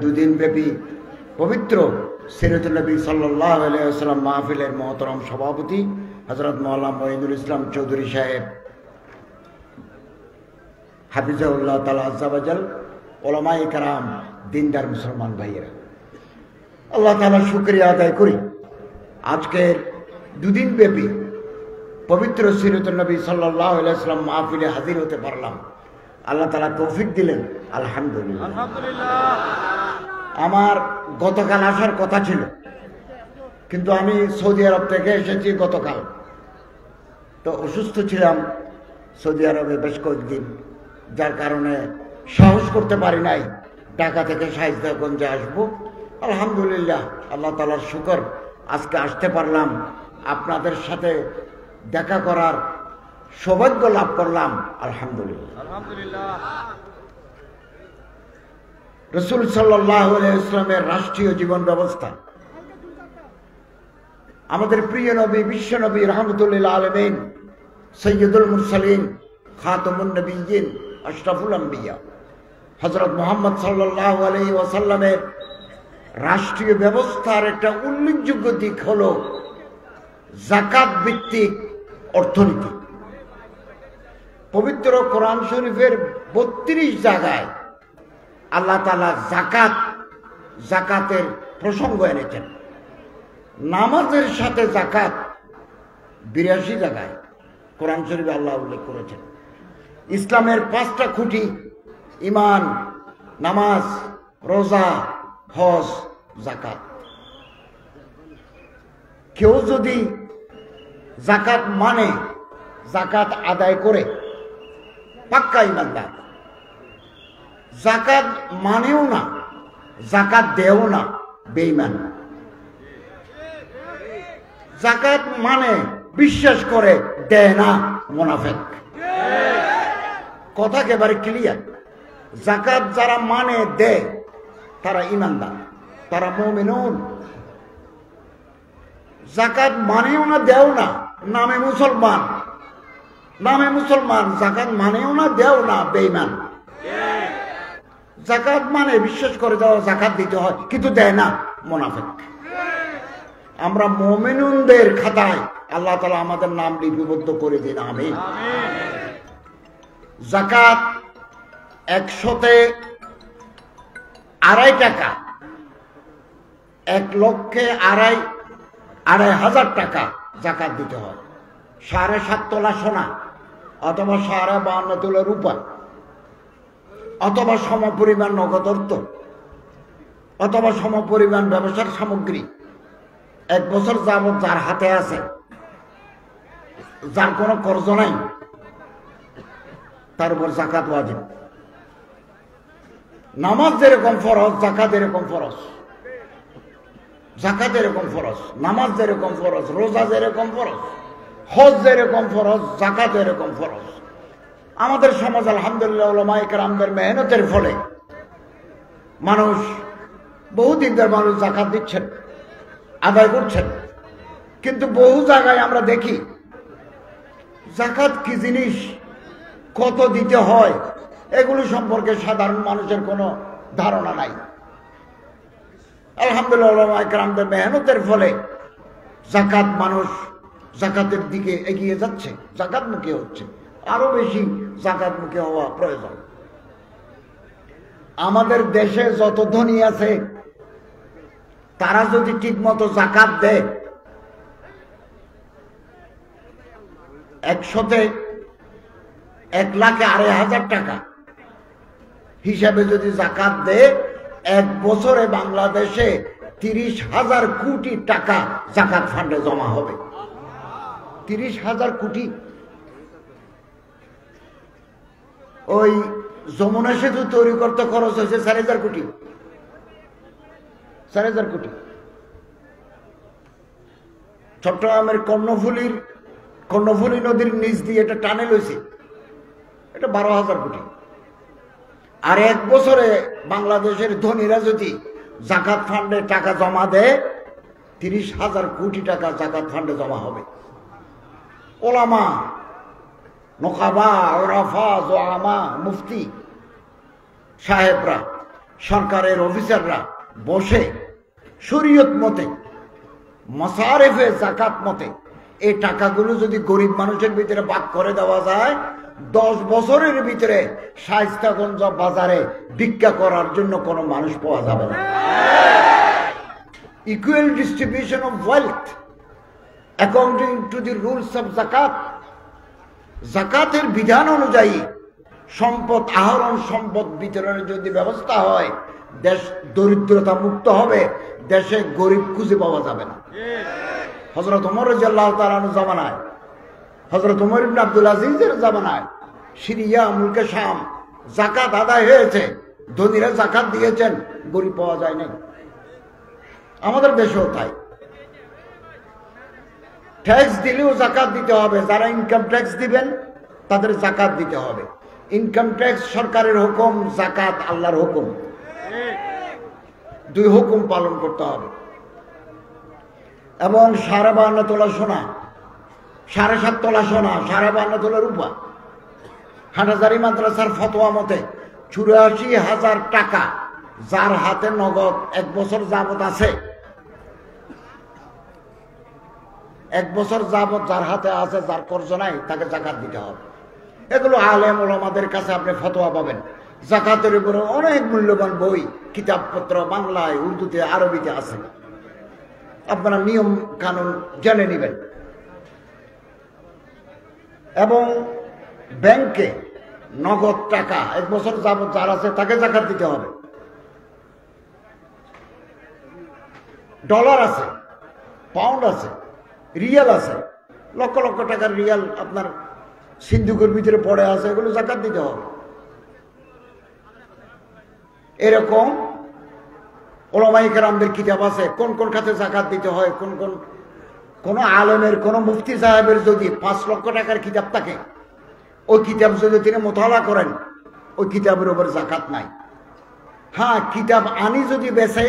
দুদিন ব্যাপী পবিত্র সিরাতুন নবী সাল্লাল্লাহু আলাইহি ওয়াসাল্লাম মাহফিলের মহতরম সভাপতি হযরত মাওলানা মঈনুল ইসলাম চৌধুরী সাহেব হাফিজাহুল্লাহ তাআলা আজ্জা ওয়াজাল, উলামায়ে কেরাম, দিনদার মুসলমান ভাইয়েরা, আল্লাহ তাআলার শুকরিয়া আদায় করি আজকের দুদিন ব্যাপী পবিত্র সিরাতুন নবী সাল্লাল্লাহু আলাইহি ওয়াসাল্লাম মাহফিলে হাজির হতে পারলাম। আল্লাহ তাআলা তৌফিক দিলেন, আলহামদুলিল্লাহ। আমার গতকাল আসার কথা ছিল, কিন্তু আমি সৌদি আরব থেকে এসেছি গতকাল। তো অসুস্থ ছিলাম সৌদি আরবে বেশ কয়েকদিন, যার কারণে সাহস করতে পারি নাই ঢাকা থেকে শায়েস্তাগঞ্জে আসবো। আলহামদুলিল্লাহ, আল্লাহ তাআলার শুকর, আজকে আসতে পারলাম, আপনাদের সাথে দেখা করার সৌভাগ্য লাভ করলাম, আলহামদুলিল্লাহ। রাসূল সাল্লাল্লাহু আলাইহি ওয়াসাল্লামের রাষ্ট্রীয় জীবন ব্যবস্থা, আমাদের প্রিয় নবী, বিশ্ব নবী, রাহমাতুল লিল আলামিন, সাইয়্যিদুল মুরসালিন, খাতামুন নবিয়্যিন, আশরাফুল আম্বিয়া হযরত মুহাম্মদ সাল্লাল্লাহু আলাইহি ওয়াসাল্লামের রাষ্ট্রীয় ব্যবস্থার একটা উল্লেখযোগ্য দিক হলো যাকাত ভিত্তিক অর্থনীতি। পবিত্র কোরআন শরীফের 32 জায়গায় আল্লাহ তাআলা যাকাতের প্রসঙ্গ এনেছেন। নামাজের সাথে যাকাত 82 জায়গায় কোরআন শরীফে আল্লাহ উল্লেখ করেছেন। ইসলামের 5টা খুঁটি, ঈমান, নামাজ, রোজা, হজ, যাকাত। কেউ যদি যাকাত মানে, যাকাত আদায় করে, পাক্কা ঈমানদার। যাকাত মানেও না, যাকাত দেও না, বেঈমান। যাকাত মানে বিশ্বাস করে, দেয় না, মুনাফিক। কথা একেবারে ক্লিয়ার। যাকাত যারা মানে, দেয়, তারা ঈমানদার, তারা মুমিনুন। যাকাত মানেও না, দেও না, নামে মুসলমান, যাকাত মানেও না, দেও না, বেঈমান। যাকাত মানে বিশ্বাস করে দেওয়া, যাকাত দিতে হয়, কিন্তু দেয় না, মুনাফিক। আমরা মুমিনুনদের খাতায় আল্লাহ তাআলা আমাদের নাম লিপিবদ্ধ করে দিন, আমিন। যাকাত 100-তে 2.5 টাকা, 1 লক্ষে 2.5 টাকা যাকাত দিতে হয়। 7.5 তোলা সোনা, অথবা 52 তোলা রূপা, অথবা সমপরিমাণ নগদ অর্থ, অথবা সমপরিমাণ ব্যবসার সামগ্রী 1 বছর যাবত যার হাতে আছে, যার কোনো কর্জ নাই, তার উপর যাকাত ওয়াজিব। নামাজ যেরকম ফরজ, যাকাত এরকম ফরজ। যাকাত এরকম ফরজ, নামাজ যেরকম ফরজ, রোজা যেরকম ফরজ, হজ যেরকম ফরজ, যাকাত এরকম ফরজ। আমাদের সমাজ আলহামদুলিল্লাহ উলামায়ে কেরামদের মেহনতের ফলে মানুষ, বহুদিন ধরে মানুষ যাকাত দিচ্ছেন, আদায় করছেন। কিন্তু বহু জায়গায় আমরা দেখি যাকাত কি জিনিস, কত দিতে হয়, এগুলো সম্পর্কে সাধারণ মানুষের কোনো ধারণা নাই। আলহামদুলিল্লাহ উলামায়ে কেরামদের মেহনতের ফলে যাকাত, মানুষ যাকাতের দিকে এগিয়ে যাচ্ছে, যাকাতমুখী হচ্ছে। আরো বেশি যাকাতমুখী হওয়া প্রয়োজন। আমাদের দেশে যত ধনী আছে, তারা যদি ঠিক মতো যাকাত দেয়, 100-তে 1,02,500 টাকা হিসাবে যদি যাকাত দেয়, 1 বছরে বাংলাদেশে 30,000 কোটি টাকা যাকাত ফান্ডে জমা হবে। 30,000 কোটি। ওই যমুনা সেতু তৈরি করতে খরচ হয়েছে 4,000 কোটি। 4,000 কোটি। চট্টগ্রামের কর্ণফুলী নদীর নিচ দিয়ে এটা টানেল হয়েছে, এটা 12,000 কোটি। আর 1 বছরে বাংলাদেশের ধনীরা যদি যাকাত ফান্ডে টাকা জমা দেয়, 30,000 কোটি টাকা যাকাত ফান্ডে জমা হবে। ওলামা, নোকাবা, ওরাফা, জোয়ামা, মুফতি সাহেবরা সরকারের অফিসাররা বসে শরীয়ত মতে মাসারেফে যাকাত মতে এই টাকাগুলো যদি গরিব মানুষের ভিতরে ভাগ করে দেওয়া যায় 10 বছরের ভিতরে শায়েস্তাগঞ্জ বাজারে ভিক্ষা করার জন্য কোনো মানুষ পাওয়া যাবে না। Equal distribution of wealth according to the rules of যাকাত। যাকাতের বিধান অনুযায়ী সম্পদ আহরণ, সম্পদ বিতরণের যদি ব্যবস্থা হয়, দেশ দরিদ্রতা মুক্ত হবে, দেশে গরিব খুঁজে পাওয়া যাবে না। হযরত ওমর রাদিয়াল্লাহু তাআলা আনহু জামানায়, হযরত ওমর ইবনে আব্দুল আজিজের জামানায় সিরিয়া, মুলকে শাম যাকাত আদায় হয়েছে, ধনীরা যাকাত দিয়েছেন, গরিব পাওয়া যায় না। আমাদের দেশেও তাই। ট্যাক্স দিলেও যাকাত দিতে হবে, যারা ইনকাম ট্যাক্স দিবেন তাদের যাকাত দিতে হবে। ইনকাম ট্যাক্স সরকারের হুকুম, যাকাত আল্লাহর হুকুম, দুই হুকুম পালন করতে হবে। এবং 52.5 তোলা সোনা, 7.5 তোলা সোনা, 52.5 তোলা রূপা, হাটহাজারী মাদ্রাসার ফতোয়া মতে 84,000 টাকা যার হাতে নগদ 1 বছর যাবত আছে, 1 বছর যাবত যার হাতে আছে, যার কর্জ নাই, তাকে যাকাত দিতে হবে। এগুলো আলেম ওলামাদের কাছে আপনি ফতোয়া পাবেন। যাকাতের উপরে অনেক মূল্যবান বই, কিতাবপত্র বাংলায়, উর্দুতে, আরবিতে আছে, আপনারা নিয়ম কানুন জেনে নেবেন। এবং ব্যাংকে নগদ টাকা 1 বছর যাবত যার আছে তাকে যাকাত দিতে হবে। ডলার আছে, পাউন্ড আছে, রিয়াল আছে, লক্ষ লক্ষ টাকার রিয়াল আপনার সিন্ধুকের ভিতরে পড়ে আছে, এগুলো যাকাত দিতে হবে। এরকম ওলামায়ে কেরামদের কিতাব আছে কোন কোন খাতে যাকাত দিতে হয়, কোন আলেমের, কোন মুফতি সাহেবের যদি 5 লক্ষ টাকার কিতাব থাকে, ওই কিতাব যদি তিনি মোতালা করেন, ওই কিতাবের উপর যাকাত নাই। হ্যাঁ, কিতাব আনি যদি বেচে,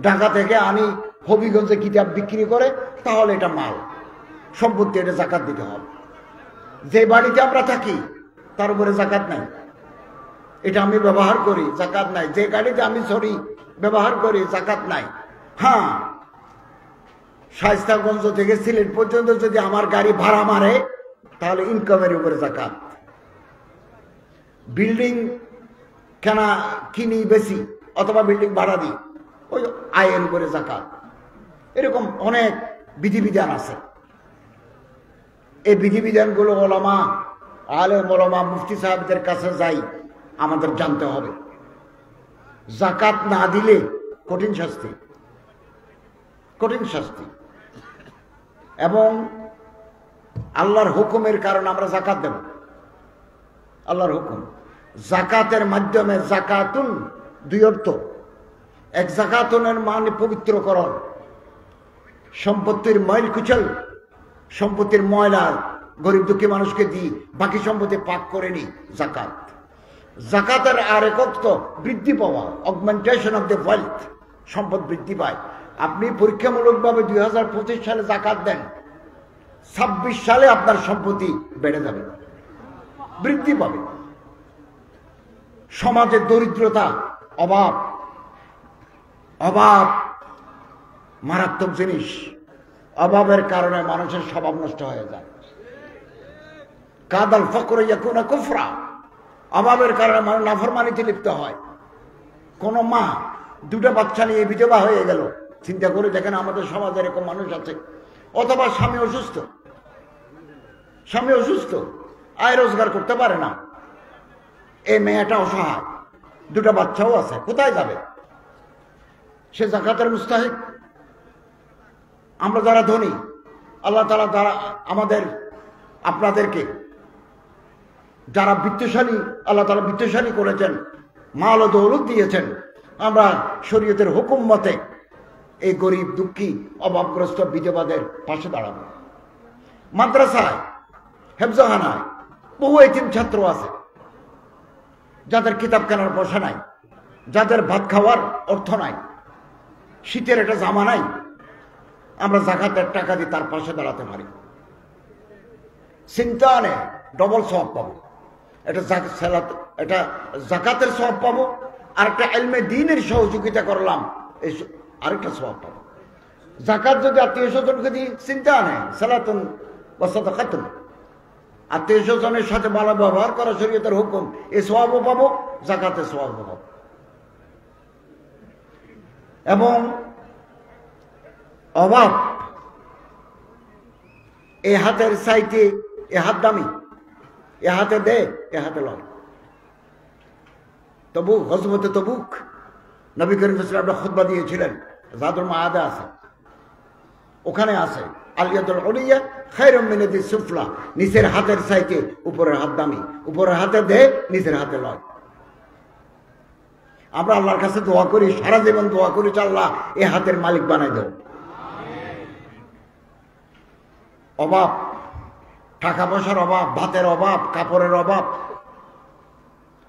ঢাকা থেকে আনি হবিগঞ্জে কিতাব বিক্রি করে, তাহলে এটা মাল সম্পত্তি, এটা যাকাত দিতে হবে। যে বাড়িতে আমরা থাকি তার উপরে যাকাত নাই, এটা আমি ব্যবহার করি, যাকাত নাই। যে গাড়িতে আমি চড়ি, ব্যবহার করি, যাকাত নাই। হ্যাঁ, শায়েস্তাগঞ্জ থেকে সিলেট পর্যন্ত যদি আমার গাড়ি ভাড়া মারে, তাহলে ইনকামের উপরে যাকাত। বিল্ডিং কিনি বেশি, অথবা বিল্ডিং ভাড়া দিই, ওই আয়ের উপরে যাকাত। এরকম অনেক বিধিবিধান আছে। এই বিধিবিধানগুলো ওলামা, আলেম ওলামা, মুফতি সাহেবদের কাছে যাই, আমাদের জানতে হবে। যাকাত না দিলে কঠিন শাস্তি, কঠিন শাস্তি। এবং আল্লাহর হুকুমের কারণে আমরা যাকাত দেব, আল্লাহর হুকুম। যাকাতের মাধ্যমে, যাকাতুন 2 অর্থ। এক, যাকাতুনের মানে পবিত্রকরণ, সম্পত্তির ময়ল কুচল, সম্পত্তির ময়লা গরিব দুঃখী মানুষকে দিই, বাকি সম্পত্তি পাক করে নি, যাকাত। যাকাতের আরেক অর্থ বৃদ্ধি পাওয়া, অগমেন্টেশন অফ দ্য ওয়েলথ, সম্পদ বৃদ্ধি পায়। আপনি পরীক্ষামূলকভাবে 2025 সালে যাকাত দেন, 26 সালে আপনার সম্পত্তি বেড়ে যাবে, বৃদ্ধি পাবে। সমাজে দরিদ্রতা, অভাব, অভাব মারাত্মক জিনিস। অভাবের কারণে মানুষের স্বভাব নষ্ট হয়ে যায়। কাদাল ফকর ইয়াকুনা কুফরা, অভাবের কারণে মানুষ নাফরমানিতে লিপ্ত হয়। কোন মা 2টা বাচ্চা নিয়ে বিধবা হয়ে গেল, চিন্তা করে দেখেন আমাদের সমাজে এরকম মানুষ আছে। অথবা স্বামী অসুস্থ, স্বামী অসুস্থ, আয় রোজগার করতে পারে না, এই মেয়েটা অসহায়, 2টা বাচ্চাও আছে, কোথায় যাবে? সে যাকাতের মুস্তাহিক। আমরা যারা ধনী, আল্লাহ তাআলা যারা আমাদের, আপনাদেরকে যারা বিত্তশালী, আল্লাহ তাআলা বিত্তশালী করেছেন, মাল ও দৌলত দিয়েছেন, আমরা শরীয়তের হুকুম মতে এই গরিব দুঃখী অভাবগ্রস্ত বিধবাদের পাশে দাঁড়াবো। মাদ্রাসায়, হেফজখানায় বহু এতিম ছাত্র আছে, যাদের কিতাব কেনার পয়সা নাই, যাদের ভাত খাওয়ার অর্থ নাই, শীতের একটা জামা নাই, আমরা যাকাতের টাকা দিয়ে তার পাশে দাঁড়াতে পারি। চিন্তা নেই, ডবল সওয়াব পাবো। এটা জাকাতের সওয়াব পাবো, আর একটা ইলমে দ্বীনের সহযোগিতা করলাম, এই আরেকটা সওয়াব পাবো। জাকাত যদি আত্মীয় স্বজনকে দিয়ে চিন্তা নেই, সালাতুন ওয়া সাদাকাতুন, আত্মীয় স্বজনের সাথে ভালো ব্যবহার করা শরীয়তের হুকুম, এই সওয়াবও পাবো, জাকাতের সওয়াবও পাবো। এবং অভাব, এ হাতের চাইতে এ হাত দামি, এ হাতে দে এ হাতে লয়। তবুক, গজওয়াতে তবুক নবী করিম সাল্লাল্লাহু আলাইহি ওয়াসাল্লাম খুতবা দিয়েছিলেন, যাদুল মাআদে আছে, ওখানে আছে আলিয়াতুল উলিয়া খায়রুম মিন ইয়াদিস সুফলা, নিচের হাতের চাইতে উপরের হাত দামি, উপরের হাতে দে নিচের হাতে লয়। আমরা আল্লাহর কাছে দোয়া করি, সারা জীবন দোয়া করি, আল্লাহ এ হাতের মালিক বানাই দাও। অভাব, টাকা পয়সার অভাব, ভাতের অভাব, কাপড়ের অভাব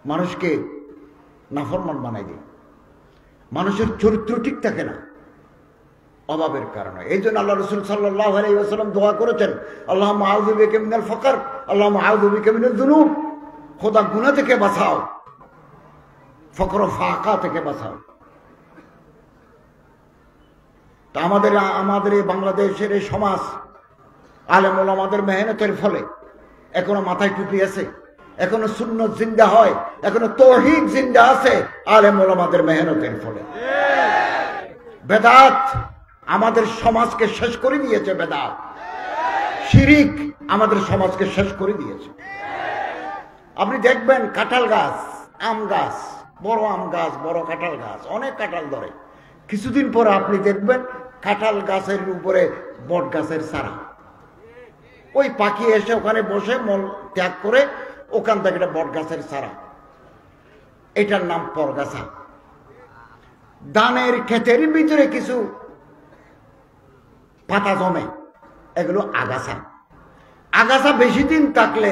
মানুষকে নাফরমান বানাই দেয়, মানুষের চরিত্র ঠিক থাকে না অভাবের কারণে। এই জন্য আল্লাহ রাসূল সাল্লাল্লাহু আলাইহি ওয়াসাল্লাম দোয়া করেছেন, আল্লাহুম্মা আউযু বিকা মিনাল ফাকর, আল্লাহুম্মা আউযু বিকা মিনাজ যুনুব, খোদা গুনাহ থেকে বাঁচাও, ফকর ও ফাকা থেকে বাঁচাও। তা আমাদের এই বাংলাদেশের এই সমাজ আলেম ওলামাদের মেহনতের ফলে এখনো মাথায় টুপি আছে, এখনো সুন্নাত জিন্দা হয়, এখনো তাওহীদ জিন্দা আছে আলেম ওলামাদের মেহনতের ফলে। বেদাত আমাদের সমাজকে শেষ করে দিয়েছে, বেদাত শিরিক আমাদের সমাজকে শেষ করে দিয়েছে। আপনি দেখবেন কাঁঠাল গাছ, আম গাছ, বড় আম গাছ, বড় কাঁঠাল গাছ, অনেক কাঁঠাল ধরে, কিছুদিন পরে আপনি দেখবেন কাঁঠাল গাছের উপরে বট গাছের চারা, ওই পাখি এসে ওখানে বসে মল ত্যাগ করে ওখান থেকে একটা বট গাছের চারা, এটার নাম পরগাছা। ধানের ক্ষেতের ভিতরে কিছু পাতা জমে, এগুলো আগাছা। আগাছা বেশি দিন থাকলে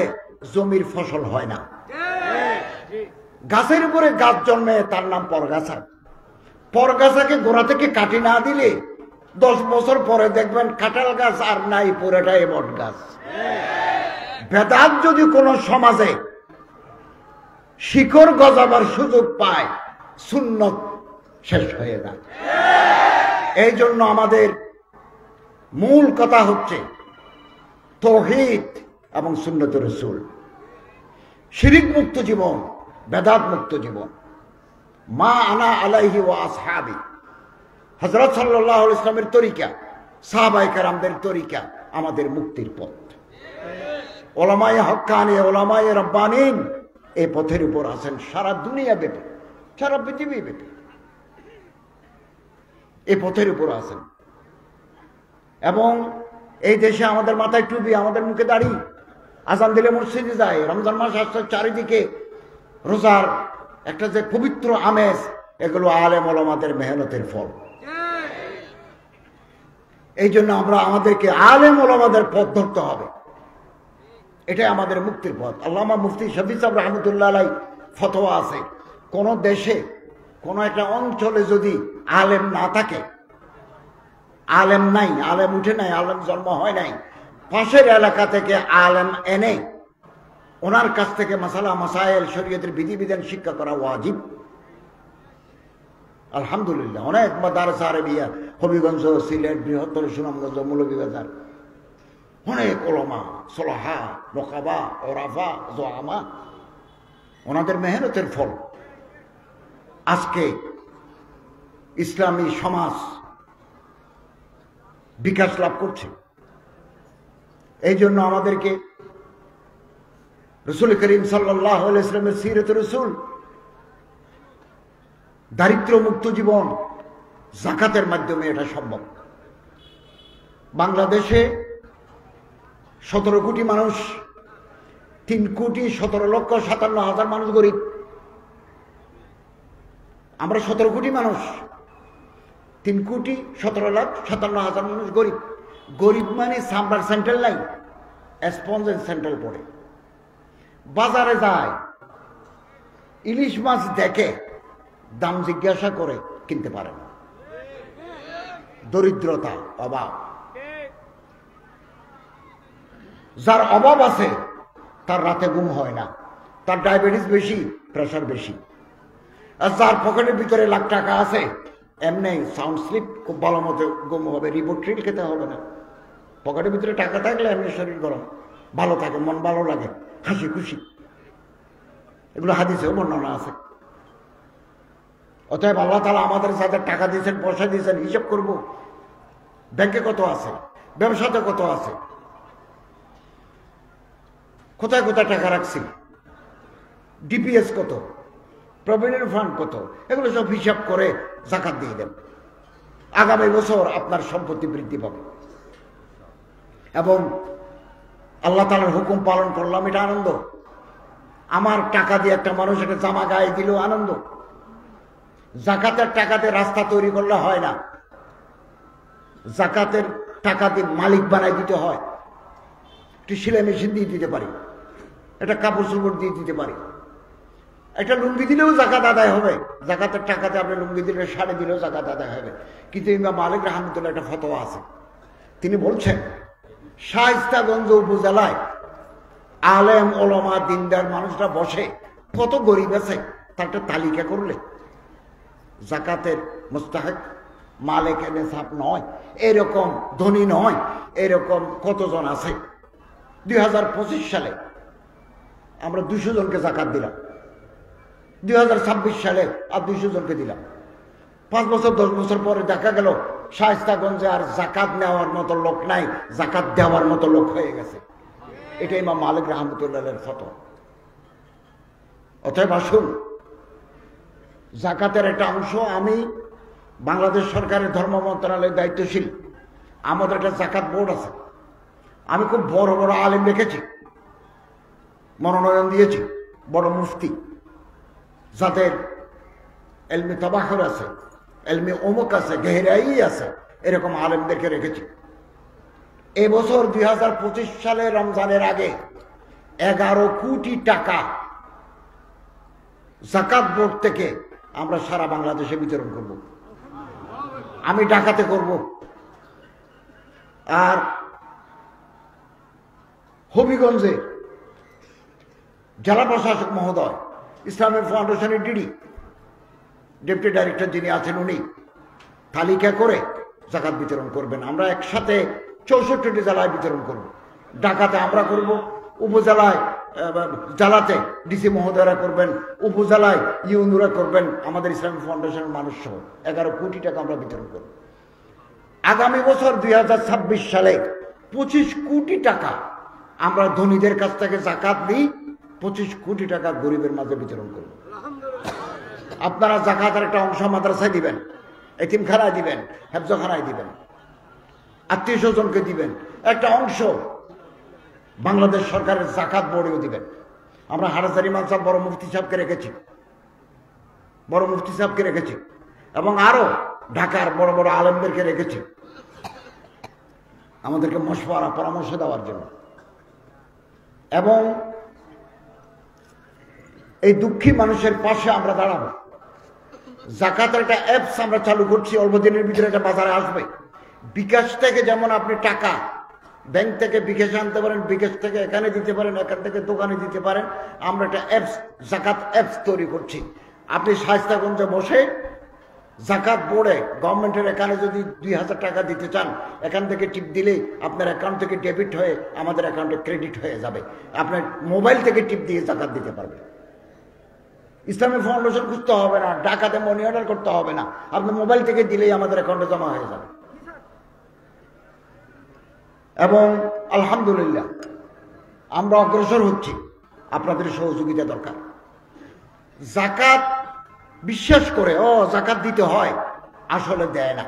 জমির ফসল হয় না। গাছের উপরে গাছ জন্মে, তার নাম পরগাছা। পরগাছাকে গোড়া থেকে কাটি না দিলে 10 বছর পরে দেখবেন কাঁঠাল গাছ আর নাই, পুরোটাই বট গাছ। বেদাত যদি কোন সমাজে শিকড় গজাবার সুযোগ পায়, সুন্নত শেষ হয়ে যায়। এই জন্য আমাদের মূল কথা হচ্ছে তাওহীদ এবং সুন্নতে রাসূল, শিরিক মুক্ত জীবন, বেদাত মুক্ত জীবন। মা আনা আলাইহি ওয়া আসহাবি, হযরত সাল্লাল্লাহু আলাইহি ওয়াসাল্লামের তরিকা, সাহাবায়ে কেরামদের তরিকা আমাদের মুক্তির পথ। ওলামায়ে হক্কানি, ওলামায়ে রব্বানিন এই পথের উপর আছেন সারা দুনিয়া ব্যাপী, সারা পৃথিবী ব্যাপী এই পথের উপর আছেন। এবং এই দেশে আমাদের মাথায় টুপি, আমাদের মুখে দাড়ি, আজান দিলে মসজিদে যায়, রমজান মাস আসছে, চারিদিকে রোজার একটা যে পবিত্র আমেজ, এগুলো আলেম ওলামাদের মেহনতের ফল। এই জন্য আমাদেরকে আলেম ওলামাদের পথ ধরতে হবে, এটাই আমাদের মুক্তির পথ। আল্লামা মুফতি শফি সাহেব রাহমাতুল্লাহ আলাইহি ফতোয়া আছে, কোন দেশে কোন একটা অঞ্চলে যদি আলেম না থাকে, আলেম নাই, আলেম উঠে নাই, আলেম জন্ম হয় নাই, পাশের এলাকা থেকে আলেম এনে ওনার কাছ থেকে মাসালা মাসাইল শরীয়তের বিধিবিধান শিক্ষা করা ওয়াজিব। আলহামদুলিল্লাহ অনেক মাদ্রাসা আরবিয়া, হবিগঞ্জ, সিলেট, বৃহত্তর সুনামগঞ্জ, মৌলভীবাজার, অনেক ওলামা, সলাহা, নকাবা, ওরাফা, জোয়ামা, ওনাদের মেহনতের ফল আজকে ইসলামী সমাজ বিকাশ লাভ করছে। এই জন্য আমাদেরকে রাসূল করিম সাল্লাল্লাহু আলাইহি ওয়াসাল্লামের সিরাত রাসূল, দারিদ্র্য মুক্ত জীবন, যাকাতের মাধ্যমে এটা সম্ভব। বাংলাদেশে 17 কোটি মানুষ, 3,17,57,000 মানুষ গরিব। আমরা 17 কোটি মানুষ, 3,17,57,000 মানুষ গরিব। গরিব মানে সাম্বার সেন্ট্রাল নাই, স্পঞ্জের সেন্ট্রাল পড়ে। বাজারে যায়, ইলিশ মাছ দেখে, দাম জিজ্ঞাসা করে কিনতে পারে না। দরিদ্রতা, অভাব। যার অভাব আছে তার রাতে ঘুম হয় না, তার ডায়াবেটিস বেশি, প্রেশার বেশি। আর যার পকেটের ভিতরে লাখ টাকা আছে এমনি সাউন্ড স্লিপ খুব ভালো মতো ঘুম হবে, রিবোট্রিল খেতে হবে না। পকেটের ভিতরে টাকা থাকলে এমনি শরীর গরম, ভালো থাকে, মন ভালো লাগে, হাসি খুশি। এগুলো হাদিসেও বর্ণনা আছে। অতএব আল্লাহ তাআলা আমাদের যাদের টাকা দিয়েছেন, পয়সা দিয়েছেন, হিসাব করব ব্যাংকে কত আছে, ব্যবসাতে কত আছে, কোথায় কোথায় টাকা রাখছি, ডিপিএস কত, প্রভিডেন্ট ফান্ড কত, এগুলো সব হিসাব করে যাকাত দিয়ে দেন। আগামী বছর আপনার সম্পত্তি বৃদ্ধি পাবে। এবং আল্লাহ তাআলার হুকুম পালন করলাম, এটা আনন্দ। আমার টাকা দিয়ে একটা মানুষ একটা জামা গায়ে দিল, আনন্দ। যাকাতের টাকাতে রাস্তা তৈরি করলে হয় না, যাকাতের টাকাতে মালিক বানাই দিতে হয়। একটি সেলাই মেশিন দিয়ে দিতে পারি, একটা কাপড় চোপড় দিয়ে দিতে পারি, একটা লুঙ্গি দিলেও যাকাত আদায় হবে। যাকাতের টাকাতে আপনি লুঙ্গি দিলে, শাড়ি দিলেও যাকাত আদায় হবে। কিন্তু ইমাম মালিক রাহমাতুল্লাহ একটা ফতোয়া আছে, তিনি বলছেন শায়েস্তাগঞ্জ উপজেলায় আলেম ওলামা দিনদার মানুষরা বসে, কত গরিব আছে তার একটা তালিকা করলে যাকাতের মুস্তাহিক, মালিক নিসাব নয়, এরকম ধনী নয়, এরকম কতজন আছে। 2025 সালে আমরা 200 জনকে যাকাত দিলাম, 2026 সালে আর 200 জনকে দিলাম। 5 বছর 10 বছর পরে দেখা গেল শায়েস্তাগঞ্জে আর যাকাত নেওয়ার মতো লোক নাই, যাকাত দেওয়ার মতো লোক হয়ে গেছে। এটা ইমাম মালিক রাহমাতুল্লাহের ফতোয়া। অতএব আসুন, যাকাতের একটা অংশ, আমি বাংলাদেশ সরকারের ধর্ম মন্ত্রণালয়ের দায়িত্বশীল, আমাদের একটা যাকাত বোর্ড আছে। আমি খুব বড় বড় আলেম রেখেছি, মনোনয়ন দিয়েছি, বড় মুফতি, যাদের এলমি তাবাখর আছে, এলমি অমুক আছে, গেহরাই আছে, এরকম আলেমদেরকে রেখেছি। এবছর 2025 সালে রমজানের আগে 11 কোটি টাকা যাকাত বোর্ড থেকে আমরা সারা বাংলাদেশে বিতরণ করব। আমি ঢাকাতে করব, আর হবিগঞ্জে জেলা প্রশাসক মহোদয়, ইসলামিক ফাউন্ডেশনের ডেপুটি ডাইরেক্টর যিনি আছেন, উনি তালিকা করে যাকাত বিতরণ করবেন। আমরা একসাথে 64টি জেলায় বিতরণ করব। ঢাকাতে আমরা করব, উপজেলায় জেলাতে ডিসি মহোদয়রা করবেন, উপজেলায় ইউনুরা করবেন, আমাদের ইসলামিক ফাউন্ডেশনের মানুষ সহ 11 কোটি টাকা আমরা বিতরণ করব। আগামী বছর 2026 সালে 25 কোটি টাকা আমরা ধনীদের কাছ থেকে যাকাত নিই, 25 কোটি টাকা গরিবের মাঝে বিতরণ করব। আপনারা যাকাতের একটা অংশ মাদ্রাসায় দিবেন, এতিমখানায় দিবেন, হেফজখানায় দিবেন, আত্মীয় স্বজনকে দিবেন, একটা অংশ বাংলাদেশ সরকারের যাকাত বোর্ডেও দিবেন। আমরা হাটহাজারী মাদ্রাসার বড় মুফতি সাহেবকে রেখেছি, এবং আরো ঢাকার বড় বড় আলেমদেরকে রেখেছি আমাদেরকে মশওয়ারা, পরামর্শ দেওয়ার জন্য। এবং এই দুঃখী মানুষের পাশে আমরা দাঁড়াবো। যাকাতের একটা অ্যাপস আমরা চালু করছি, অল্প দিনের ভিতরে এটা বাজারে আসবে। বিকাশ থেকে যেমন আপনি টাকা ব্যাংক থেকে বিকাশে আনতে পারেন, বিকাশ থেকে এখানে দিতে পারেন, এখান থেকে দোকানে দিতে পারেন, আমরা একটা অ্যাপস, যাকাত অ্যাপস তৈরি করছি। আপনি শায়েস্তাগঞ্জে বসে যাকাত বোর্ডে গভর্নমেন্টের এখানে যদি 2000 টাকা দিতে চান, এখান থেকে টিপ দিলেই আপনার অ্যাকাউন্ট থেকে ডেবিট হয়ে আমাদের অ্যাকাউন্টে ক্রেডিট হয়ে যাবে। আপনার মোবাইল থেকে টিপ দিয়ে যাকাত দিতে পারবে। ইসলামিক ফাউন্ডেশন খুঁজতে হবে না, ঢাকাতে মানি অর্ডার করতে হবে না, আপনি মোবাইল থেকে দিলেই আমাদের অ্যাকাউন্টে জমা হয়ে যাবে। এবং আলহামদুলিল্লাহ আমরা অগ্রসর হচ্ছি, আপনাদের সহযোগিতা দরকার। যাকাত বিশ্বাস করে যাকাত দিতে হয়, আসলে দেয় না,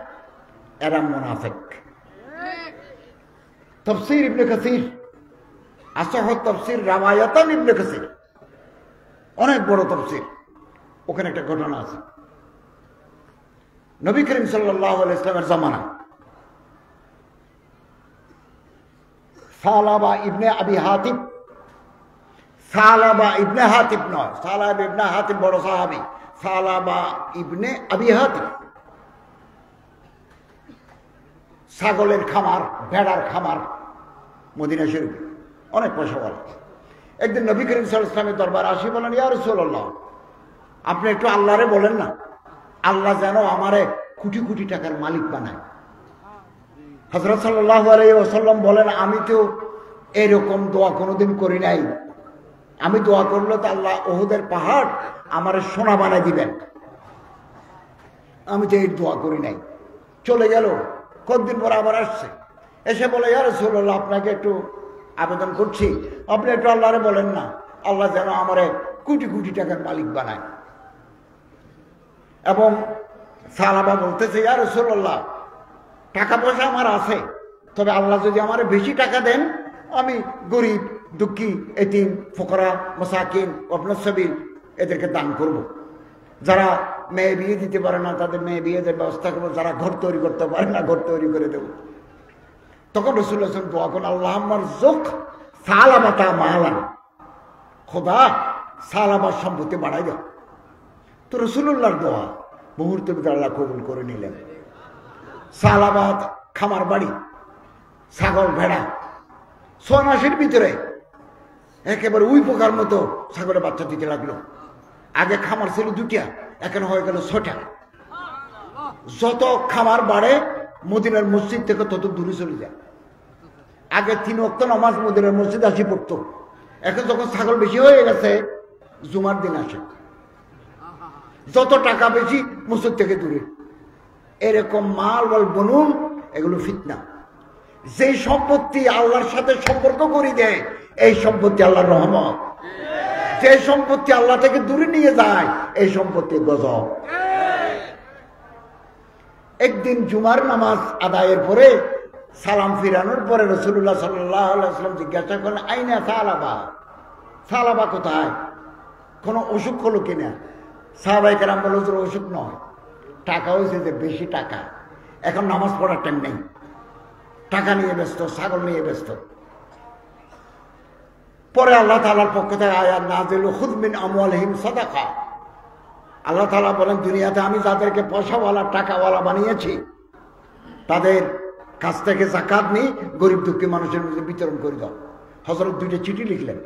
এরা মুনাফিক। তাফসীর ইবনে কাসির, আসহ তাফসীর রাওয়ায়াতান ইবনে কাসির, অনেক বড় তাফসীর, ওখানে একটা ঘটনা আছে। নবী করিম সাল্লাল্লাহু আলাইহি ওয়াসাল্লামের জামানা সালাবা ইবনে আবি হাতিব, সালাবা ইবনে হাতিব নয়, সালাবা ইবনে হাতিব বড় সাহাবী, সালাবা ইবনে আবি হাতিব ছাগলের খামার, ভেড়ার খামার মদিনা শরীফে, অনেক পয়সাওয়ালা। একদিন নবী করিম সাল্লাল্লাহু আলাইহি ওয়াসাল্লামের দরবার আসি, বলেন ইয়া রাসূলুল্লাহ, আপনি একটু আল্লাহরে বলেন না, আল্লাহ যেন আমারে কোটি কোটি টাকার মালিক বানায়। হযরত সাল্লাল্লাহু আলাইহি ওয়াসাল্লাম বলেন, আমি তো এরকম দোয়া কোনোদিন করি নাই। আমি দোয়া করলে তো আল্লাহ উহুদের পাহাড় আমারে সোনা বানায় দিবেন, আমি তো এই দোয়া করি নাই। চলে গেল, কতদিন পর আবার আসছে, এসে বলে ইয়া রাসূলুল্লাহ, আপনাকে একটু আবেদন করছি, আপনি একটু আল্লাহরে বলেন না, আল্লাহ যেন আমারে কোটি কোটি টাকার মালিক বানায়। এবং সাহাবা বলতেছে, ইয়া রাসূলুল্লাহ, টাকা পয়সা আমার আছে, তবে আল্লাহ যদি আমার বেশি টাকা দেন, আমি গরিব, দুঃখী, এতিম, ফুকরা, মাসাকিন, ইবনুস সাবিল এদেরকে দান করব। যারা মেয়ে বিয়ে দিতে পারে না তাদের মেয়ে বিয়ে দেওয়ার ব্যবস্থা করবো, যারা ঘর তৈরি করতে পারে না ঘর তৈরি করে দেব। তখন রাসূলুল্লাহ সাল্লাল্লাহু আলাইহি ওয়াসাল্লাম দোয়া করেন, আল্লাহুম্মা রযুক সালাবাতা মালান, খোদা সালাবার সম্পত্তি বাড়াই দাও। তো রাসূলুল্লাহর দোয়া মুহূর্তের ভিতরে আল্লাহ কবুল করে নিলেন। সালাবাত খামার বাড়ি, ছাগল ভেড়া, 6 মাসের ভিতরে একেবারে উই পোকার মতো ছাগলের বাচ্চা দিতে লাগলো। আগে খামার ছিল 2টা, এখন হয়ে গেল 6টা। যত খামার বাড়ে মদিনার মসজিদ থেকে তত দূরে চলে যায়। আগে 3 ওয়াক্ত নামাজ মদিনার মসজিদ আসি পড়তো, এখন যখন ছাগল বেশি হয়ে গেছে জুমার দিন আসে। যত টাকা বেশি মসজিদ থেকে দূরে। এরকম মাল বল বনুন, এগুলো ফিতনা। যে সম্পত্তি আল্লাহর সাথে সম্পর্ক করে দেয় এই সম্পত্তি আল্লাহর রহমত, যে সম্পত্তি আল্লাহ থেকে দূরে নিয়ে যায় এই সম্পত্তি গজব। একদিন জুমার নামাজ আদায়ের পরে সালাম ফিরানোর পরে রাসূলুল্লাহ সাল্লাল্লাহু আলাইহি ওয়াসাল্লাম জিজ্ঞাসা করলেন, আইনা সালাবা, সালাবা কোথায়, কোনো অসুখ হলো কিনা? সাহাবায়ে কেরাম বলল, অসুখ নয়, টাকা হয়েছে যে বেশি টাকা, এখন নামাজ পড়ার টাইম নেই, টাকা নিয়ে ব্যস্ত, ছাগল নিয়ে ব্যস্ত। পরে আল্লাহ তাআলার পক্ষ থেকে আয়াত নাযিল, খুয মিন আমওয়ালিহিম সাদাকা। আল্লাহ তাআলা বলেন, দুনিয়াতে আমি যাদেরকে পয়সাওয়ালা টাকাওয়ালা বানিয়েছি তাদের কাছ থেকে যাকাত নিয়ে গরিব দুঃখী মানুষের মধ্যে বিতরণ করে দাও। হযরত 2টা চিঠি লিখলেন,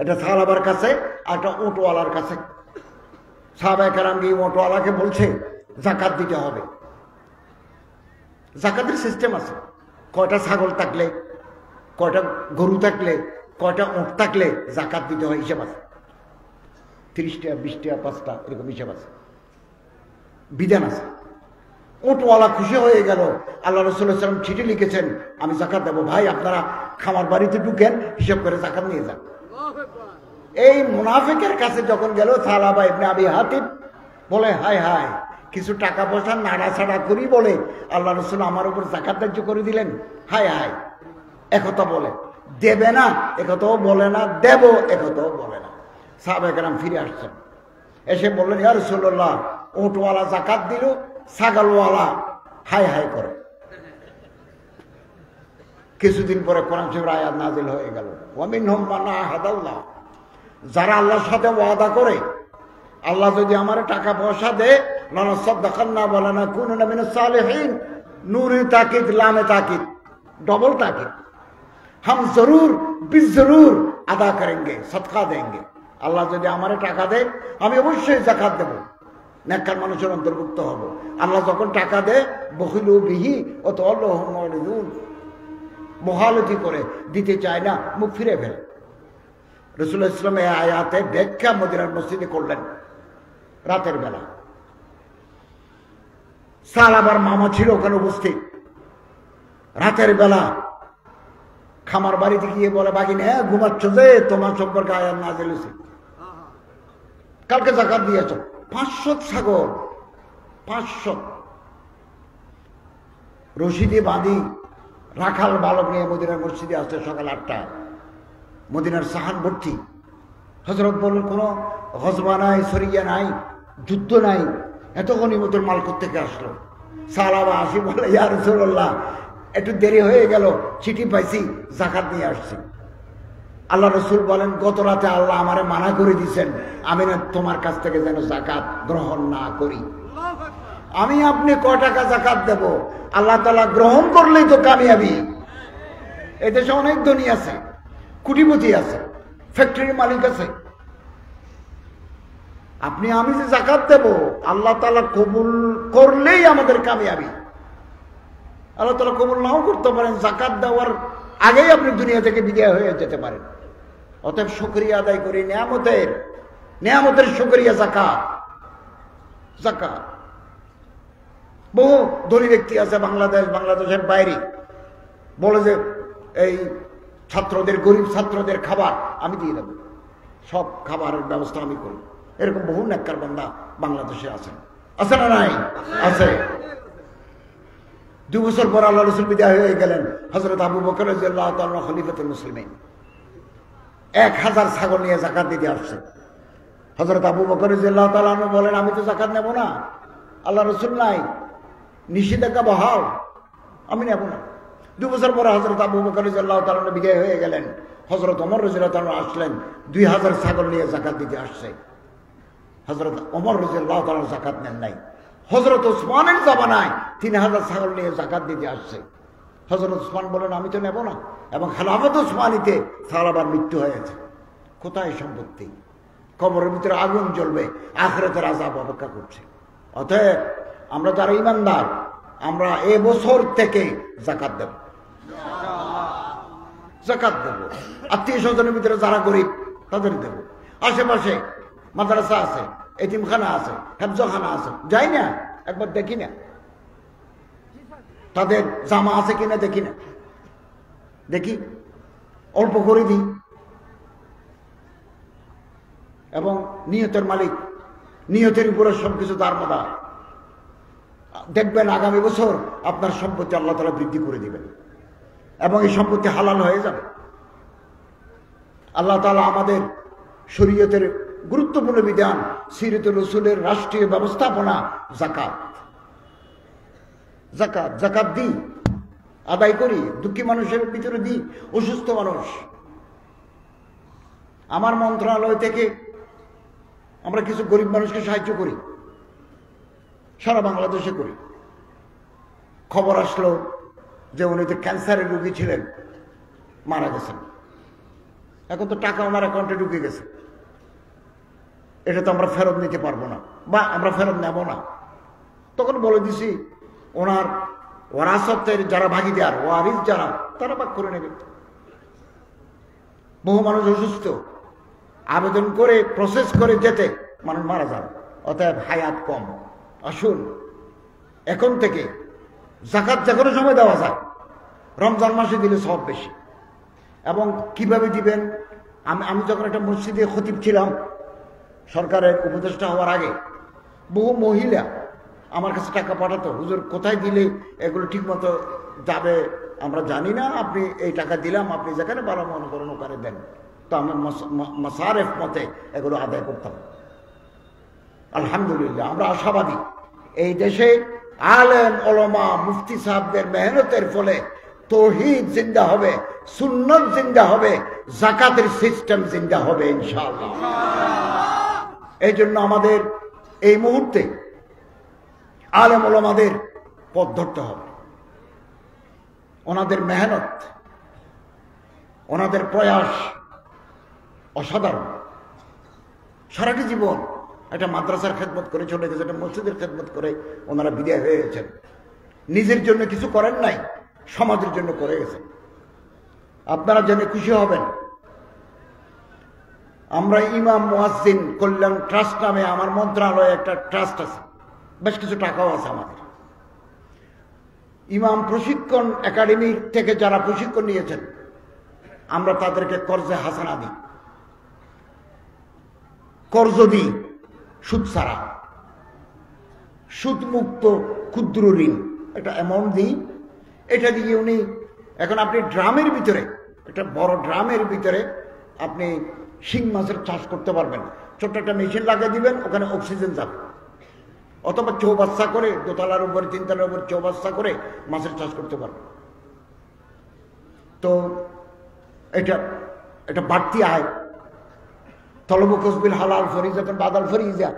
একটা সাহাবার কাছে আর একটা ওটওয়ালার কাছে। সাহাবায়ে কেরাম গিয়ে ওটওয়ালাকে বলছে যাকাত দিতে হবে। যাকাতের সিস্টেম আছে, কয়টা ছাগল থাকলে, কয়টা গরু থাকলে, কয়টা উট থাকলে যাকাত দিতে হয় হিসাব আছে। 30টা 20টা 5টা এরকম হিসাব আছে, বিধান আছে। উটওয়ালা খুশি হয়ে গেল, আল্লাহ রাসূলুল্লাহ সাল্লাল্লাহু আলাইহি ওয়াসাল্লাম চিঠি লিখেছেন আমি যাকাত দেবো, ভাই আপনারা খামার বাড়িতে ঢুকেন, হিসাব করে যাকাত নিয়ে যান। এই মুনাফিকের কাছে যখন গেল সালাবা ইবনে আবি হাতিব বলে, হায় হায়, কিছু টাকা পয়সা নাড়াছাড়া করি বলে আল্লাহ রাসূল আমার উপর যাকাত ধার্য করে দিলেন। হায় হায়, একথা বলে, দেবে না একথাও বলে না, দেব একথাও বলে না। সাহাবায়ে কেরাম ফিরে আসছেন, এসে বললেন, ইয়া রাসূলুল্লাহ, উটওয়ালা যাকাত দিল, ছাগলওয়ালা হায় হায় করে। কিছুদিন পরে কোরআন শরীফের আয়াত নাযিল হয়ে গেল, ওয়া মিনহুম মান আহাদাল্লাহ, যারা আল্লাহর সাথে ওয়াদা করে, আল্লাহ যদি আমার টাকা পয়সা দেয়, লানাসাদদাকান্না ওয়া লানাকুনুনা মিনাস সালিহিন, নূরে তাকিদ লামে তাকিদ, डबल ताकिद, हम जरूर बिजरूर अदा करेंगे, सदका देंगे। আল্লাহ যদি আমারে টাকা দেয় আমি অবশ্যই যাকাত দেব, নেককার মানুষের অন্তর্ভুক্ত হব। আল্লাহ যখন টাকা দেয় বখিলু বিহি ও তাওয়াল্লাহু মুরিদুন, মুখালতি করে দিতে চায় না, মুখ ফিরে ফেলে। রাসূলুল্লাহ সাল্লাল্লাহু আলাইহি ওয়াসাল্লাম এই আয়াতে ব্যাখ্যা মদিনার মসজিদে করলেন রাতের বেলা। সালাবার মামা ছিল ওখানে উপস্থিত। রাতের বেলা খামার বাড়িতে গিয়ে বলে, বাগিনে ঘুমাচ্ছ যে, তোমার সম্পর্কে আয়াত নাযিল হয়েছে, কালকে যাকাত দিয়েছ। 500 ছাগল, 500 রশিদে বাঁধি রাখাল বালক নিয়ে মদিনার মসজিদে আসছে সকাল 8টায়। মদিনার সাহান ভর্তি। হযরত বললেন, কোনো গজবা নাই, সরিয়া নাই, যুদ্ধ নাই, এত গনিমতের মাল কোত্থেকে আসলো? সাহাবা আসি বলে, ইয়া রাসূলুল্লাহ, একটু দেরি হয়ে গেল, চিঠি পাইছি, যাকাত নিয়ে আসছি। আল্লাহ রাসূল বলেন, গত রাতে আল্লাহ আমারে মানা করে দিয়েছেন আমি না তোমার কাছ থেকে যেন যাকাত গ্রহণ না করি। আমি আপনি কয় টাকা যাকাত দেব? আল্লাহ তাআলা গ্রহণ করলেই তো কামিয়াবি। এই দেশে অনেক ধনী আছে, কোটিপতি আছে, ফ্যাক্টরির মালিক আছে। আপনি আমি যে যাকাত দেব, আল্লাহ তাআলা কবুল করলেই আমাদের কামিয়াবি। আল্লাহ তাআলা কবুল নাও করতে পারেন, যাকাত দেওয়ার আগেই আপনি দুনিয়া থেকে বিদায় হয়ে যেতে পারেন। অতএব শুকরিয়া আদায় করি নেয়ামতের শুকরিয়া যাকাত। যাকাত বহু ধনী ব্যক্তি আছে বাংলাদেশের বাইরে, বলে যে এই ছাত্রদের, গরিব ছাত্রদের খাবার আমি দিয়ে দেবো, সব খাবারের ব্যবস্থা আমি করি। এরকম বহু নেককার বান্দা বাংলাদেশে আছেন, আছে না নাই? আছে। 2 বছর পর আল্লাহ রাসূল বিদায় হয়ে গেলেন। হযরত আবু বকর রাদিয়াল্লাহু তাআলা খলিফাতুল মুসলিমিন 1000 ছাগল নিয়ে যাকাত দিতে আসছে। হযরত আবু বকর রাদিয়াল্লাহু তাআলা বলেন, আমি তো যাকাত নেব না, আল্লাহ রাসূল নাই, নিষেধাজ্ঞা বহাল, আমি নেব না। 2 বছর পরে হযরত আবু বকর রাদিয়াল্লাহু তাআলা বিদায় হয়ে গেলেন। হযরত ওমর রাদিয়াল্লাহু তাআলা আসলেন, 2000 ছাগল নিয়ে যাকাত দিতে আসছে। হযরত ওমর রাদিয়াল্লাহু তাআলা যাকাত নেন নাই। হযরত ওসমানের জামানায় 3000 ছাগল নিয়ে যাকাত দিতে আসছে। হযরত ওসমান বলেন, আমি তো নেব না। এবং খেলাফত ওসমানীতে সাহাবার মৃত্যু হয়েছে। কোথায় সম্পত্তি? কবরের ভিতরে আগুন জ্বলবে, আখিরাতের আযাব অপেক্ষা করছে। অতএব আমরা যারা ঈমানদার, আমরা এই বছর থেকে যাকাত দেব, যাকাত দেব। আত্মীয় স্বজনের ভিতরে যারা গরিব তাদের দেব। আশেপাশে মাদ্রাসা আছে, এতিমখানা আছে, হেফজখানা আছে, যাই না, একবার দেখি না তাদের জামা আছে কিনা, দেখি না, দেখি, অল্প করে দিই। এবং নিয়তের মালিক, নিয়তের উপরে সবকিছু দাঁড়ায়। দেখবেন আগামী বছর আপনার সম্পত্তি আল্লাহ তাআলা বৃদ্ধি করে দিবেন এবং এই সম্পত্তি হালাল হয়ে যাবে। আল্লাহ তাআলা আমাদের শরীয়তের গুরুত্বপূর্ণ বিধান, সিরাতুল রাসূলের রাষ্ট্রীয় ব্যবস্থাপনা যাকাত। যাকাত যাকাত দিই, আদায় করি, দুঃখী মানুষের ভিতরে দিই, অসুস্থ মানুষ। আমার মন্ত্রণালয় থেকে আমরা কিছু গরিব মানুষকে সাহায্য করি, সারা বাংলাদেশে করি। খবর আসলো যে উনি তো ক্যান্সারের রোগী ছিলেন, মারা গেছেন। এখন তো টাকা ওনার অ্যাকাউন্টে ঢুকে গেছে, এটা তো আমরা ফেরত নিতে পারবো না, বা আমরা ফেরত নেব না। তখন বলে দিছি ওনার ওয়ারাসতের যারা ভাগিদার, ওয়ারিস যারা, তারা ভাগ করে নেবে। বহু মানুষ অসুস্থ, আবেদন করে প্রসেস করে যেতে মানুষ মারা যান। অতএব হায়াত কম। আসুন এখন থেকে যাকাত যে কোনো সময় দেওয়া যায়, রমজান মাসে দিলে সব বেশি। এবং কিভাবে দিবেন, আমি যখন একটা মসজিদে খতিব ছিলাম সরকারের উপদেষ্টা হওয়ার আগে, বহু মহিলা আমার কাছে টাকা পাঠাতো, হুজুর কোথায় দিলে এগুলো ঠিক মতো যাবে আমরা জানি না, আপনি এই টাকা দিলাম, আপনি যেখানে ভালো মনে করেন ওখানে দেন। তো আমি মাসারেফ মতে এগুলো আদায় করতাম। আলহামদুলিল্লাহ আমরা আশাবাদী, এই দেশে আলেম ওলামা মুফতি সাহেবদের মেহনতের ফলে তৌহিদ জিন্দা হবে, সুন্নত জিন্দা হবে, যাকাতের সিস্টেম জিন্দা হবে ইনশাআল্লাহ। এই জন্য আমাদের এই মুহূর্তে আলেম ওলামাদের পথ ধরতে হবে। ওনাদের মেহনত, ওনাদের প্রয়াস অসাধারণ। সারাটি জীবন একটা মাদ্রাসার খেদমত করে চলে গেছে, একটা মসজিদের খেদমত করে ওনারা বিদায় হয়ে গেছেন। নিজের জন্য কিছু করেন নাই, সমাজের জন্য করে গেছেন। আপনারা জেনে খুশি হবেন, আমরা ইমাম মুয়াজ্জিন কল্যাণ ট্রাস্ট নামে আমার মন্ত্রণালয়ে একটা ট্রাস্ট আছে, বেশ কিছু টাকাও আছে আমাদের। ইমাম প্রশিক্ষণ একাডেমি থেকে যারা প্রশিক্ষণ নিয়েছেন, আমরা তাদেরকে কর্জে হাসানা দিই, কর্জ দিই, সুদ ছাড়া, সুদমুক্ত ক্ষুদ্র ঋণ একটা অ্যামাউন্ট দিই। এটা দিয়ে উনি এখন আপনি ড্রামের ভিতরে, একটা বড় ড্রামের ভিতরে আপনি শিং মাছের চাষ করতে পারবেন। ছোট্ট একটা মেশিন লাগিয়ে দিবেন, ওখানে অক্সিজেন যাবে। অথবা চৌবাচ্চা করে, দোতলার উপরে তিনতলার উপরে চৌবাচ্চা করে মাছের চাষ করতে পারবেন। তো এটা বাড়তি আয়। তলবু কসবিল হালাল ফরিজাতুন বাদাল ফরিজা,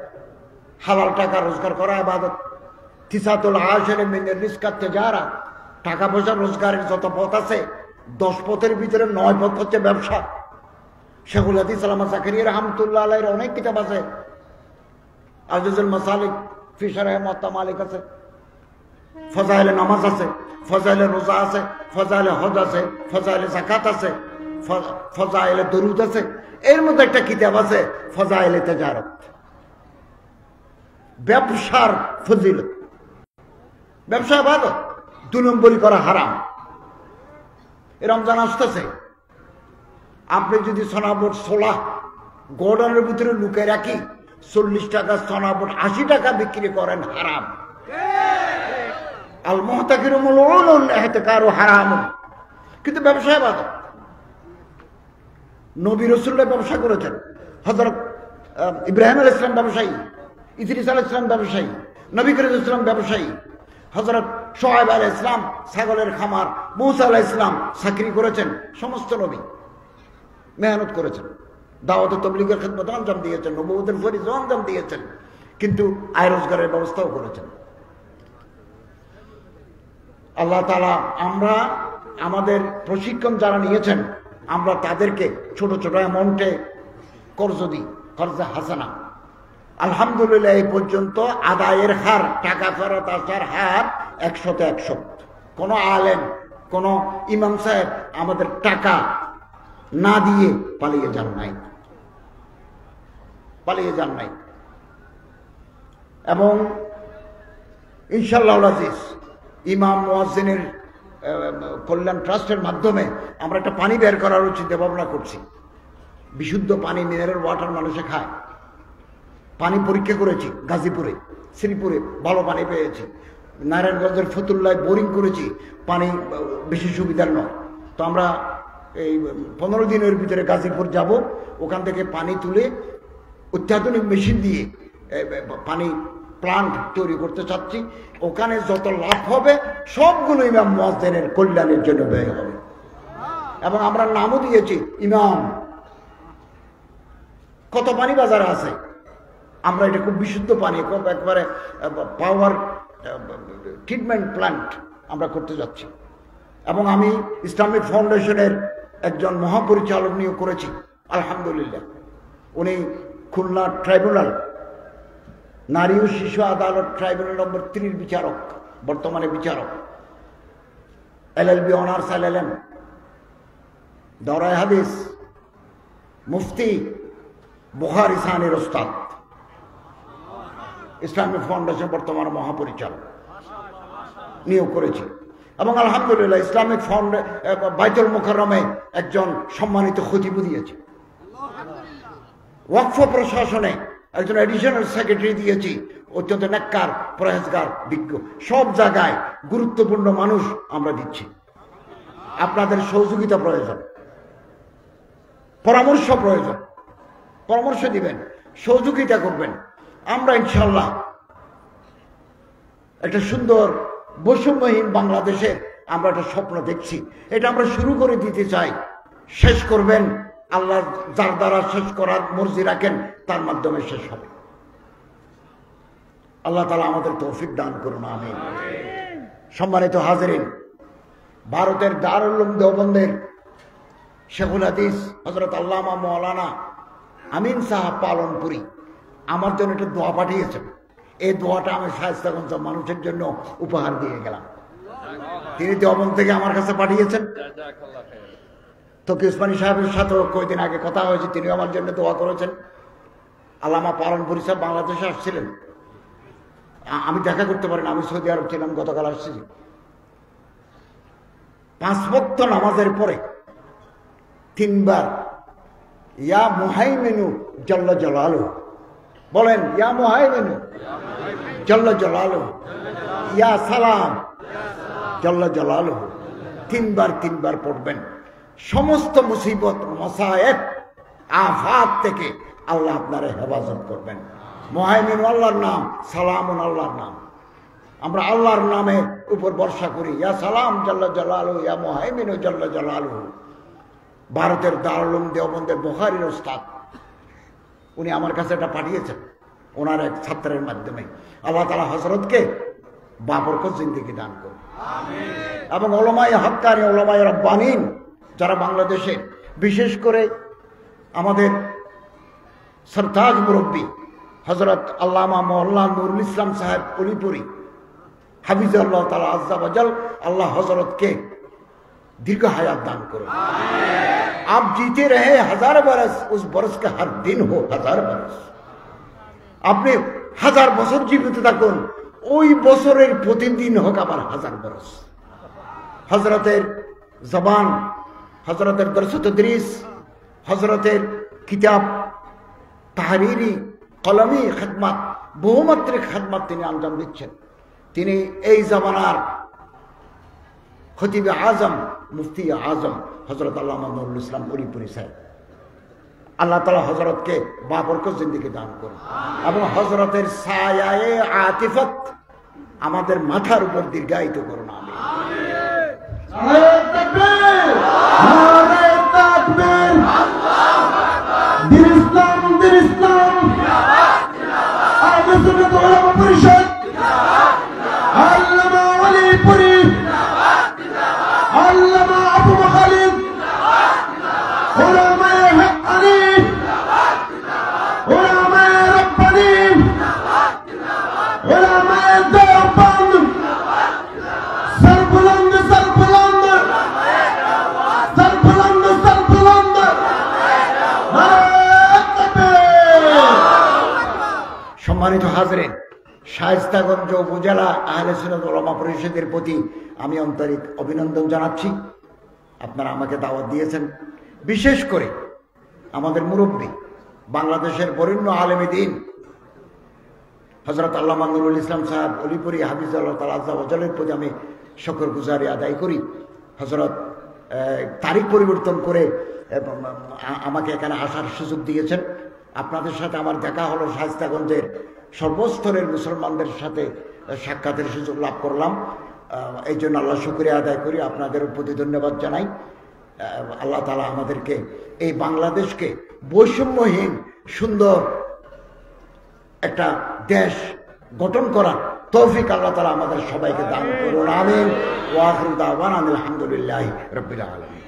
হালাল টাকা রোজগার করা ইবাদত। তিসাতুল আশরে মিনের রিজকাত তিজারা, টাকা পয়সা রোজগারের যত পথ আছে 10 পথের ভিতরে 9 পথ হচ্ছে ব্যবসা। শেখুল হাদিস আল্লামা জাকারিয়া রাহমাতুল্লাহ আলাইহির অনেক কিতাব আছে। আজিজুল মাসালিক ফি শারহ মুওয়াত্তা মালিক আছে, ফজাইলে নামাজ আছে, ফজাইলে রোজা আছে, ফজাইলে হজ আছে, ফজাইলে যাকাত আছে, ফজাইলে দরুদ আছে। এর মধ্যে একটা কিতাব আছে ফজাইলে তিজারত, ব্যবসার ফজিলত। ব্যবসা ইবাদত, 2 নম্বরই করা হারাম। রমজান আসতেছে, আপনি যদি সোনাবোট 16 গোডাউনের ভিতরে লুকিয়ে রাখি 40 টাকা সোনাবোট 80 টাকা বিক্রি করেন, হারাম। আল মুহতাকিরু মালউনুন ইহতিকারু হারাম। কিন্তু ব্যবসা ইবাদত। নবী রাসূলরা ব্যবসা করেছেন। হযরত ইব্রাহিম আলাইহিস সালাম ব্যবসায়ী, ইদ্রিস আলাইহিস সালাম ব্যবসায়ী, নবী করিম সাল্লাল্লাহু আলাইহি ওয়াসাল্লাম ব্যবসায়ী, হযরত শুআয়ব আলাইহিস সালাম ছাগলের খামার, মূসা আলাইহিস সালাম চাকরি করেছেন। সমস্ত নবী মেহনত করেছেন, দাওয়াত ও তাবলীগের খিদমত আঞ্জাম দিয়েছেন, নবুয়তের ফরিজ আঞ্জাম দিয়েছেন, কিন্তু আয় রোজগারের ব্যবস্থাও করেছেন। আল্লাহ তাআলা আমরা আমাদের প্রশিক্ষণ যারা নিয়েছেন আমরা তাদেরকে ছোট ছোট অ্যামাউন্টে কর্জ দিই, কর্জে হাসানা। আলহামদুলিল্লাহ এই পর্যন্ত আদায়ের হার, টাকা ফেরত আসার হার 100-তে 100। কোনো আলেম, কোনো ইমাম সাহেব আমাদের টাকা না দিয়ে পালিয়ে যান নাই, পালিয়ে যান নাই। এবং ইনশাআল্লাহ আজিজ ইমাম মুয়াজ্জিনের কল্যাণ ট্রাস্টের মাধ্যমে আমরা একটা পানি বের করার চিন্তা ভাবনা করছি। বিশুদ্ধ পানি, মিনারেল ওয়াটার মানুষে খায়। পানি পরীক্ষা করেছি গাজীপুরে, শ্রীপুরে ভালো পানি পেয়েছি। নারায়ণগঞ্জের ফতুল্লায় বোরিং করেছি, পানি বেশি সুবিধার নয়। তো আমরা এই 15 দিনের ভিতরে গাজীপুর যাব, ওখান থেকে পানি তুলে অত্যাধুনিক মেশিন দিয়ে পানি প্লান্ট তৈরি করতে চাচ্ছি। ওখানে যত লাভ হবে সবগুলো ইমাম মুয়াজ্জিনের কল্যাণের জন্য ব্যয় হবে। এবং আমরা নামও দিয়েছি ইমাম। কত পানি বাজারে আছে, আমরা এটা খুব বিশুদ্ধ পানি, খুব একবারে পাওয়ার ট্রিটমেন্ট প্ল্যান্ট আমরা করতে যাচ্ছি। এবং আমি ইসলামিক ফাউন্ডেশনের একজন মহাপরিচালক নিয়োগ করেছি আলহামদুলিল্লাহ। উনি খুলনা ট্রাইব্যুনাল, নারী ও শিশু আদালত ট্রাইব্যুনাল নম্বর 3 বিচারক, বর্তমানে বিচারক, LLB অনার্স, LLM, দাওরায়ে হাদিস, মুফতি, বুখারী সানির ওস্তাদ, ইসলামিক ফাউন্ডেশন বর্তমানে মহাপরিচালক নিয়োগ করেছি। এবং আলহামদুলিল্লাহ ইসলামিক বাইতুল মুকাররমে একজন সম্মানিত খতিব দিয়েছি। ওয়াকফ প্রশাসনে একজন এডিশনাল সেক্রেটারি দিয়েছি, অত্যন্ত নেককার, পরহেজগার, বিজ্ঞ। সব জায়গায় গুরুত্বপূর্ণ মানুষ আমরা দিচ্ছি। আপনাদের সহযোগিতা প্রয়োজন, পরামর্শ প্রয়োজন। পরামর্শ দিবেন, সহযোগিতা করবেন। আমরা ইনশাআল্লাহ একটা সুন্দর বৈষম্যহীন বাংলাদেশে আমরা একটা স্বপ্ন দেখছি। এটা আমরা শুরু করে দিতে চাই। শেষ করবেন আল্লাহ যার দ্বারা শেষ করার মর্জি রাখেন, তার মাধ্যমে শেষ হবে। আল্লাহ তাআলা আমাদের তৌফিক দান করুন, আমিন। সম্মানিত হাজিরিন, ভারতের দারুল উলুম দেওবন্দের শেখুল হাদিস হযরত আল্লামা মাওলানা আমিন সাহেব পালনপুরি আমার জন্য একটা দোয়া পাঠিয়েছেন। এই দোয়াটা আমি শায়েস্তাগঞ্জ মানুষের জন্য উপহার দিয়ে গেলাম। তিনি দেওবন্দ থেকে আমার কাছে পাঠিয়েছেন। তকি উসমানী সাহেবের সাথেও কয়েকদিন আগে কথা হয়েছে, তিনি আমার জন্য দোয়া করেছেন। আল্লামা পালনপুরি সাহেব বাংলাদেশে আসছিলেন, আমি দেখা করতে পারিনি, আমি সৌদি আরব ছিলাম, গতকাল আসছি। 5 ওয়াক্ত নামাজের পরে 3 বার ইয়া মুহাইমিনু জাল্লা জালালুহু বলেন, ইয়া মুহাইমিনু জাল্লা জালালুহু, ইয়া সালাম জাল্লা জালালুহু। 3 বার পড়বেন। সমস্ত মুসিবত, মাসায়েব, আফাত থেকে আল্লাহ আপনারে হেফাজত করবেন। মুহাইমিন আল্লাহর নাম, সালামুন আল্লাহর নাম। আমরা আল্লাহর নামের উপর ভরসা করি। ইয়া সালাম জাল্লা জালালুহু, ইয়া মুহাইমিন জাল্লা জালালুহু। ভারতের দারুল উলুম দেওবন্দের বুখারীর ওস্তাদ, উনি আমার কাছে এটা পাঠিয়েছেন ওনার এক ছাত্রের মাধ্যমে। আল্লাহ তাআলা হযরতকে বাবরকত জিন্দেগি দান করুন, আমিন। এবং উলামায়ে হক্কানি, উলামায়ে রাব্বানীন যারা বাংলাদেশে, বিশেষ করে আমাদের সরতাজ মুরব্বী হজরত আল্লামা মৌলানা নুরুল ইসলাম সাহেব অলিপুরি হাফিজাল্লাহ তাআলা আজ্জা ওয়াজাল, আল্লাহ হজরতকে दीर्घ हयात दान करो। आप जीते रहे 1000 बरस, उस बरस का हर दिन हो 1000 बरस। আপনি 1000 বছর জীবিত থাকুন, ওই বছরের প্রতিদিন হোক আবার 1000 বরস। হযরতের জবান, হযরতের দরস তদরিস, হযরতের কিতাব তাহরিরি কলমি খিদমত, বহুমাত্রিক খিদমত তিনি আঞ্জাম দিচ্ছেন। তিনি এই জামানার খতিব আজম, মুফতি আজম হযরত আল্লামা নুরুল ইসলাম অলিপুরি সাহেব। আল্লাহ তাআলা হযরতকে বাবরকত জিন্দেগি দান করুন এবং হযরতের ছায়ায়ে আতিফত আমাদের মাথার উপর দীর্ঘায়িত করুন। আমিন। নারে তাকবীর, নারে তাকবীর, দিন ইসলাম, দিন ইসলাম, আহলে সুন্নাত ওয়াল জামাত পরিষদ, আল্লামা অলিপুরি, আল্লামা আবু খালিদ, উলামায়ে হাক্কানি, উলামায়ে রব্বানি, উলামায়ে দেওবন্দ, সরবুলন্দ সরবুলন্দ, সরবুলন্দ সরবুলন্দ, সম্মানিত হাজরিন, শায়েস্তাগঞ্জ উপজেলা আহলে সুন্নাত ওয়াল জামাত পরিষদের প্রতি আমি আন্তরিক অভিনন্দন জানাচ্ছি। আপনারা আমাকে দাওয়াত দিয়েছেন। বিশেষ করে আমাদের মুরব্বী, বাংলাদেশের বরেণ্য আলেমে দ্বীন হযরত আল্লামা নুরুল ইসলাম সাহেব অলিপুরি হাফিজাল্লাহ তাআলা আজ্জা ওয়াজালের প্রতি আমি শুকরগুজারি আদায় করি। হযরত তারিখ পরিবর্তন করে আমাকে এখানে আসার সুযোগ দিয়েছেন। আপনাদের সাথে আমার দেখা হলো, শায়েস্তাগঞ্জের সর্বস্তরের মুসলমানদের সাথে সাক্ষাতের সুযোগ লাভ করলাম। এই জন্য আল্লাহ শুকরিয়া আদায় করি, আপনাদের প্রতি ধন্যবাদ জানাই। আল্লাহ তাআলা আমাদেরকে এই বাংলাদেশকে বৈষম্যহীন সুন্দর একটা দেশ গঠন করার তৌফিক আল্লাহ তাআলা আমাদের সবাইকে দান করুন। আমিন। ওয়া আখিরু দাওয়ানা আলহামদুলিল্লাহি রাব্বিল আলামিন।